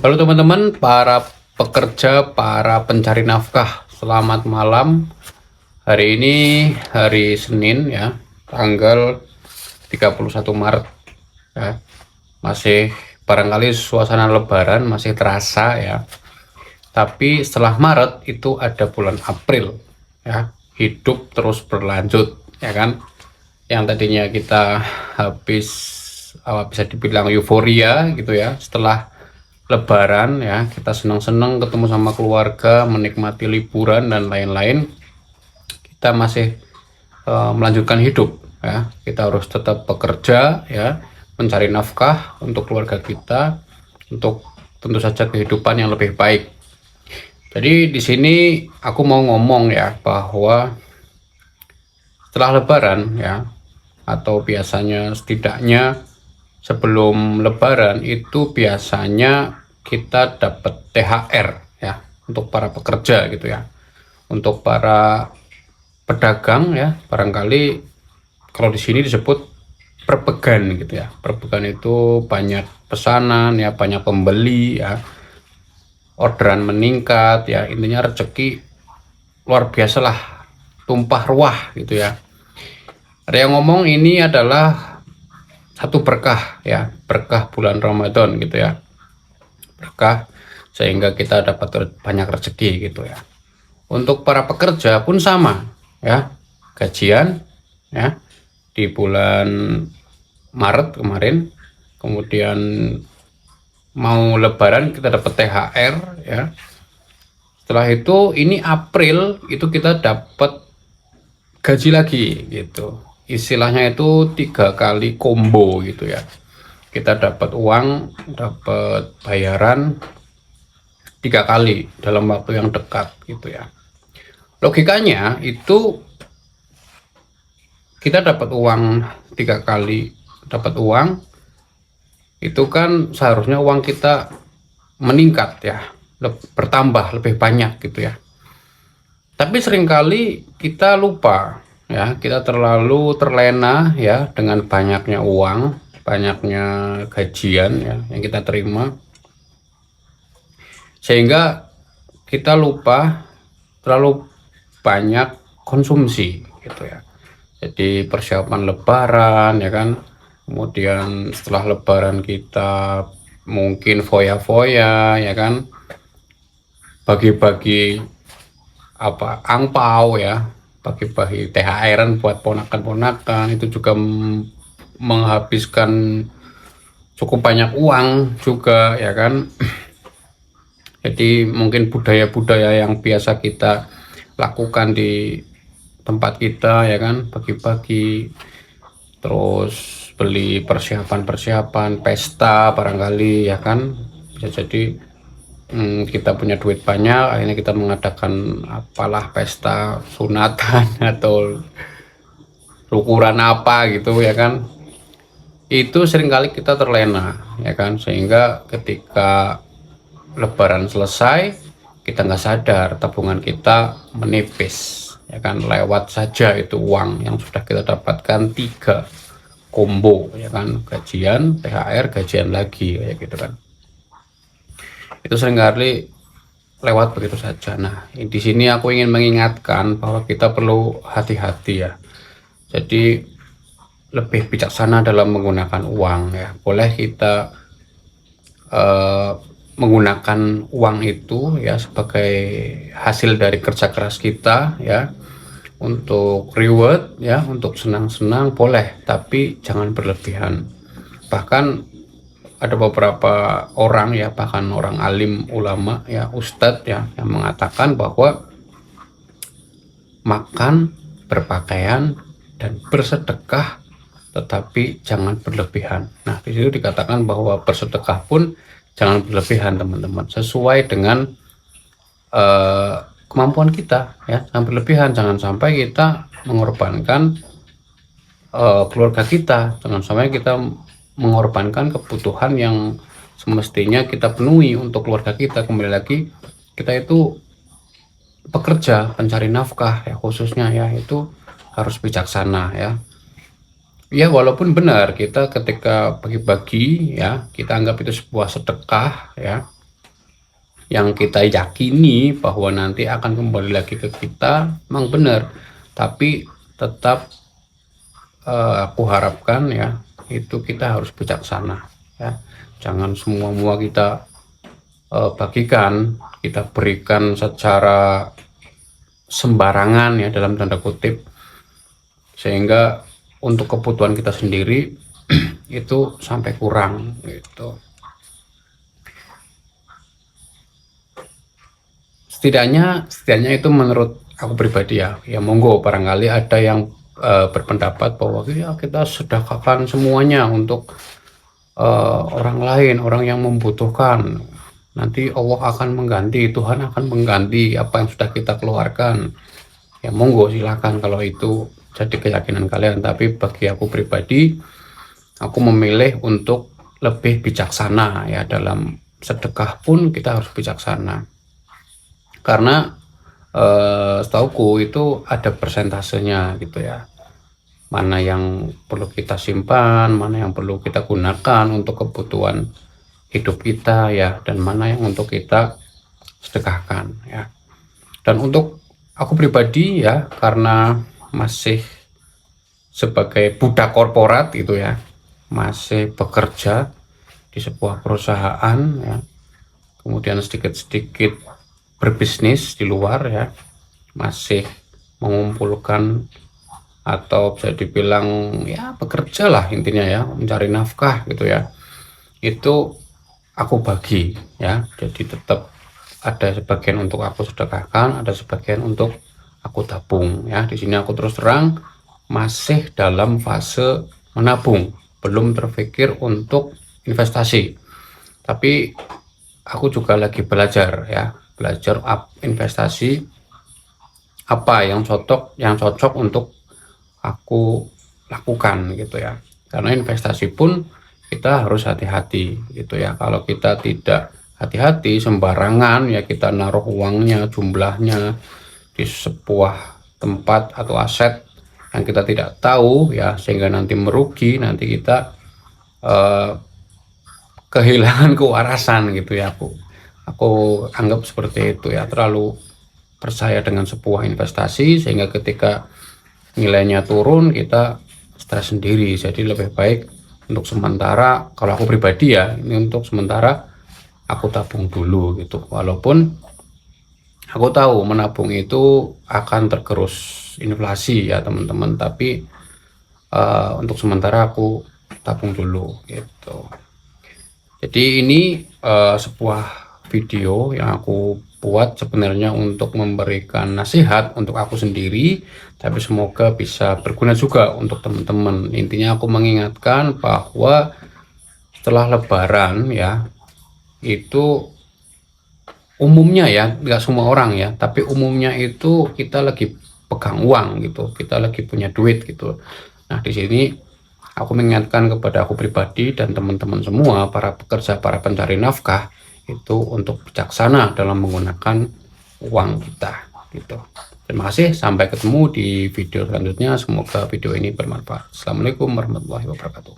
Halo teman-teman, para pekerja, para pencari nafkah, selamat malam. Hari ini hari Senin ya, tanggal 31 Maret ya. Masih barangkali suasana lebaran masih terasa ya. Tapi setelah Maret itu ada bulan April ya. Hidup terus berlanjut ya kan. Yang tadinya kita habis bisa dibilang euforia gitu ya, setelah Lebaran ya, kita senang-senang ketemu sama keluarga, menikmati liburan dan lain-lain. Kita masih melanjutkan hidup ya. Kita harus tetap bekerja ya, mencari nafkah untuk keluarga kita, untuk tentu saja kehidupan yang lebih baik. Jadi di sini aku mau ngomong ya, bahwa setelah Lebaran ya, atau biasanya setidaknya sebelum Lebaran itu biasanya kita dapat THR ya, untuk para pekerja gitu ya. Untuk para pedagang ya, barangkali kalau di sini disebut perpegan gitu ya. Perpegan itu banyak pesanan ya, banyak pembeli ya, orderan meningkat ya, intinya rezeki luar biasa lah, tumpah ruah gitu ya. Ada yang ngomong ini adalah satu berkah ya, berkah bulan Ramadan gitu ya, berkah sehingga kita dapat banyak rezeki gitu ya. Untuk para pekerja pun sama ya, gajian ya di bulan Maret kemarin, kemudian mau Lebaran kita dapat THR ya. Setelah itu ini April itu kita dapat gaji lagi gitu. Istilahnya itu 3 kali combo gitu ya. Kita dapat uang, dapat bayaran 3 kali dalam waktu yang dekat gitu ya. Logikanya itu kita dapat uang 3 kali, dapat uang itu kan seharusnya uang kita meningkat ya, bertambah lebih banyak gitu ya. Tapi seringkali kita lupa ya, kita terlalu terlena ya dengan banyaknya uang, banyaknya gajian ya yang kita terima, sehingga kita lupa terlalu banyak konsumsi gitu ya. Jadi persiapan Lebaran ya kan, kemudian setelah Lebaran kita mungkin foya-foya ya kan, bagi-bagi angpau ya, bagi-bagi THR-an buat ponakan-ponakan, itu juga menghabiskan cukup banyak uang juga ya kan. Jadi mungkin budaya-budaya yang biasa kita lakukan di tempat kita ya kan, bagi-bagi, terus beli persiapan-persiapan pesta barangkali ya kan, bisa jadi kita punya duit banyak, akhirnya kita mengadakan apalah pesta sunatan atau syukuran apa gitu ya kan. Itu seringkali kita terlena ya kan, sehingga ketika Lebaran selesai kita nggak sadar tabungan kita menipis ya kan, lewat saja itu uang yang sudah kita dapatkan 3 combo ya kan, gajian, THR, gajian lagi kayak gitu kan. Itu seringkali lewat begitu saja. Nah, di sini aku ingin mengingatkan bahwa kita perlu hati-hati ya. Jadi lebih bijaksana dalam menggunakan uang ya. Boleh kita menggunakan uang itu ya sebagai hasil dari kerja keras kita ya, untuk reward ya, untuk senang-senang boleh, tapi jangan berlebihan. Bahkan ada beberapa orang ya, bahkan orang alim ulama ya, ustadz ya, yang mengatakan bahwa makan, berpakaian, dan bersedekah tetapi jangan berlebihan. Nah, di situ dikatakan bahwa bersedekah pun jangan berlebihan teman-teman, sesuai dengan kemampuan kita ya, jangan berlebihan, jangan sampai kita mengorbankan keluarga kita, jangan sampai kita mengorbankan kebutuhan yang semestinya kita penuhi untuk keluarga kita. Kembali lagi, kita itu pekerja pencari nafkah ya, khususnya ya, itu harus bijaksana ya. Ya walaupun benar kita ketika bagi-bagi ya, kita anggap itu sebuah sedekah ya, yang kita yakini bahwa nanti akan kembali lagi ke kita, memang benar. Tapi tetap aku harapkan ya, itu kita harus bijaksana ya. Jangan semua kita bagikan, kita berikan secara sembarangan ya, dalam tanda kutip, sehingga untuk kebutuhan kita sendiri itu sampai kurang gitu. Setidaknya itu menurut aku pribadi ya, monggo barangkali ada yang berpendapat bahwa ya kita sedekahkan semuanya untuk orang lain, orang yang membutuhkan. Nanti Allah akan mengganti, Tuhan akan mengganti apa yang sudah kita keluarkan. Ya monggo silakan kalau itu jadi keyakinan kalian. Tapi bagi aku pribadi, aku memilih untuk lebih bijaksana ya, dalam sedekah pun kita harus bijaksana. Karena setauku itu ada persentasenya gitu ya. Mana yang perlu kita simpan, mana yang perlu kita gunakan untuk kebutuhan hidup kita ya, dan mana yang untuk kita sedekahkan ya. Dan untuk aku pribadi ya, karena masih sebagai budak korporat gitu ya, masih bekerja di sebuah perusahaan ya, kemudian sedikit-sedikit berbisnis di luar ya, masih mengumpulkan atau bisa dibilang ya bekerja lah intinya ya, mencari nafkah gitu ya. Itu aku bagi ya, jadi tetap ada sebagian untuk aku sedekahkan, ada sebagian untuk aku tabung ya. Di sini aku terus terang masih dalam fase menabung, belum terpikir untuk investasi. Tapi aku juga lagi belajar ya, belajar investasi apa yang cocok untuk aku lakukan gitu ya. Karena investasi pun kita harus hati-hati gitu ya. Kalau kita tidak hati-hati, sembarangan ya kita naruh uangnya, jumlahnya di sebuah tempat atau aset yang kita tidak tahu ya, sehingga nanti merugi, nanti kita kehilangan kewarasan gitu ya. Aku anggap seperti itu ya, terlalu percaya dengan sebuah investasi sehingga ketika nilainya turun kita stres sendiri. Jadi lebih baik untuk sementara, kalau aku pribadi ya, ini untuk sementara aku tabung dulu gitu. Walaupun aku tahu menabung itu akan tergerus inflasi ya teman-teman, tapi untuk sementara aku tabung dulu gitu. Jadi ini sebuah video yang aku buat sebenarnya untuk memberikan nasihat untuk aku sendiri, tapi semoga bisa berguna juga untuk teman-teman. Intinya aku mengingatkan bahwa setelah Lebaran ya, itu umumnya ya, nggak semua orang ya, tapi umumnya itu kita lagi pegang uang gitu, kita lagi punya duit gitu. Nah di sini aku mengingatkan kepada aku pribadi dan teman-teman semua, para pekerja, para pencari nafkah, itu untuk bijaksana dalam menggunakan uang kita gitu. Terima kasih, sampai ketemu di video selanjutnya. Semoga video ini bermanfaat. Assalamualaikum warahmatullahi wabarakatuh.